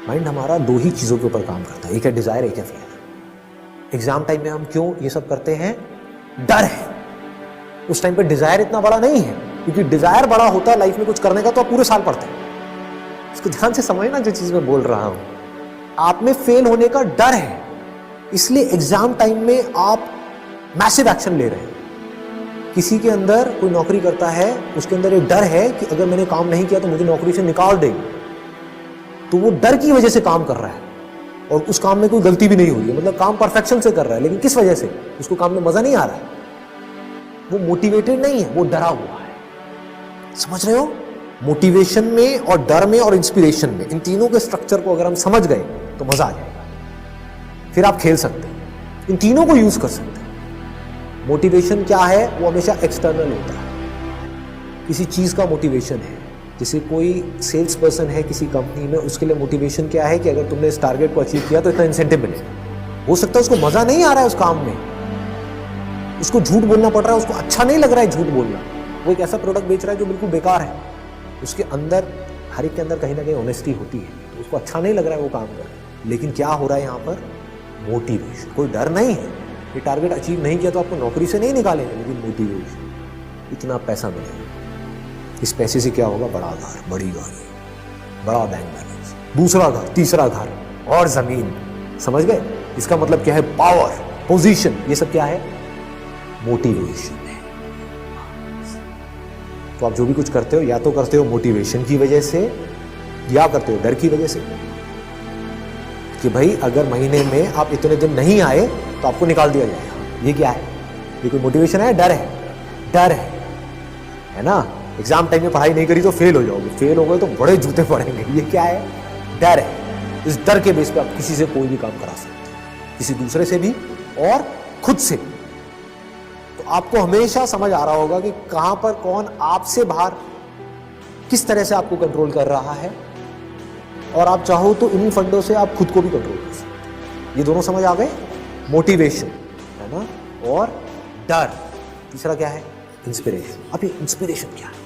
Mind हमारा दो ही चीज़ों के ऊपर काम करता है, एक है डिजायर, एक है फियर। एग्जाम टाइम में हम क्यों ये सब करते हैं? डर है। उस टाइम पे डिजायर इतना बड़ा नहीं है, क्योंकि डिजायर बड़ा होता है लाइफ में कुछ करने का तो आप पूरे साल पढ़ते हैं। इसको ध्यान से समझना जो चीज मैं बोल रहा हूं। आप में फेल होने का डर है, इसलिए एग्जाम टाइम में आप मैसिव एक्शन ले रहे हैं। किसी के अंदर कोई नौकरी करता है, उसके अंदर एक डर है कि अगर मैंने काम नहीं किया तो मुझे नौकरी से निकाल देंगे, तो वो डर की वजह से काम कर रहा है और उस काम में कोई गलती भी नहीं हुई है, मतलब काम परफेक्शन से कर रहा है। लेकिन किस वजह से? उसको काम में मजा नहीं आ रहा है, वो मोटिवेटेड नहीं है, वो डरा हुआ है। समझ रहे हो? मोटिवेशन में और डर में और इंस्पिरेशन में, इन तीनों के स्ट्रक्चर को अगर हम समझ गए तो मजा आ जाएगा। फिर आप खेल सकते हैं, इन तीनों को यूज कर सकते हैं। मोटिवेशन क्या है? वो हमेशा एक्सटर्नल होता है। किसी चीज का मोटिवेशन है, जैसे कोई सेल्स पर्सन है किसी कंपनी में, उसके लिए मोटिवेशन क्या है कि अगर तुमने इस टारगेट को अचीव किया तो इतना इंसेंटिव मिलेगा। हो सकता है उसको मजा नहीं आ रहा है उस काम में, उसको झूठ बोलना पड़ रहा है, उसको अच्छा नहीं लग रहा है झूठ बोलना, वो एक ऐसा प्रोडक्ट बेच रहा है जो बिल्कुल बेकार है। उसके अंदर, हर एक के अंदर कहीं ना कहीं ऑनेस्टी होती है, तो उसको अच्छा नहीं लग रहा है वो काम कर। लेकिन क्या हो रहा है यहाँ पर? मोटिवेशन। कोई डर नहीं है, ये टारगेट अचीव नहीं किया तो आपको नौकरी से नहीं निकालेंगे, लेकिन मोटिवेशन, इतना पैसा मिलेगा, इस पैसे से क्या होगा? बड़ा घर, बड़ी गाड़ी, बड़ा बैंक बैलेंस, दूसरा घर, तीसरा घर और जमीन। समझ गए? इसका मतलब क्या है? पावर, पोजीशन, ये सब क्या है? मोटिवेशन है। तो आप जो भी कुछ करते हो, या तो करते हो मोटिवेशन की वजह से, या करते हो डर की वजह से कि भाई अगर महीने में आप इतने दिन नहीं आए तो आपको निकाल दिया जाएगा। ये क्या है? ये कोई मोटिवेशन है? डर है। डर है ना? एग्जाम टाइम में पढ़ाई नहीं करी तो फेल हो जाओगे, फेल हो गए तो बड़े जूते पड़ेंगे। ये क्या है? डर है। इस डर के बेस पे आप किसी से कोई भी काम करा सकते हो, किसी दूसरे से भी और खुद से भी। तो आपको हमेशा समझ आ रहा होगा कि कहां पर कौन आपसे बाहर किस तरह से आपको कंट्रोल कर रहा है, और आप चाहो तो इन्हीं फंडों से आप खुद को भी कंट्रोल कर सकते हो। ये दोनों समझ आ गए? मोटिवेशन है ना, और डर। तीसरा क्या है? इंस्पिरेशन। अब ये इंस्पिरेशन क्या है?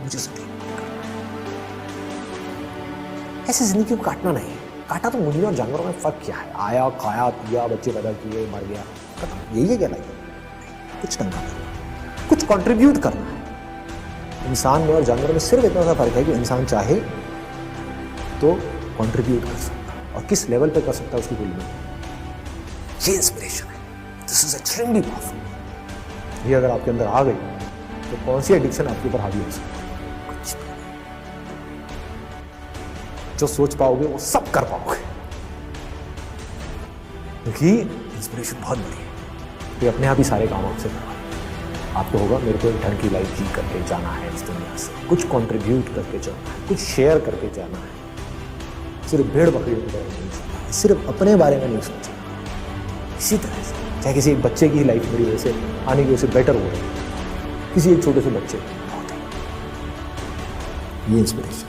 मुझे समझ ऐसे जिंदगी को काटना नहीं है। काटा तो मुझे और जानवरों में फर्क क्या है? आया, खाया, पिया, बच्चे पैदा किए, मर गया, खत्म। यही है क्या लाइफ? कुछ करना है, कुछ कंट्रीब्यूट करना है। इंसान में और जानवरों में सिर्फ इतना सा फर्क है कि इंसान चाहे तो कंट्रीब्यूट कर सकता है, और किस लेवल पे कर सकता है उसकी कोई लिमिट। ये इंस्पिरेशन है। This is extremely powerful. ये अगर आपके अंदर आ गई तो कौन सी एडिक्शन आपके ऊपर हावी हो सकती है? कुछ भी नहीं। जो सोच पाओगे वो सब कर पाओगे, क्योंकि इंस्पिरेशन बहुत बड़ी है। तो अपने आप ही सारे काम आपसे करवाए। आपको होगा मेरे को एक ढंग की लाइफ जी करके जाना है, इस दुनिया से कुछ कंट्रीब्यूट करके जाना है, कुछ शेयर करके जाना है। सिर्फ भेड़ बकरियों के बारे में नहीं सोचना, सिर्फ अपने बारे में नहीं सोचना। इसी तरह से चाहे किसी एक बच्चे की लाइफ मेरी वजह से आने की वजह से बेटर हो रही है, किसी एक छोटे से बच्चे, ये इंस्पिरेशन।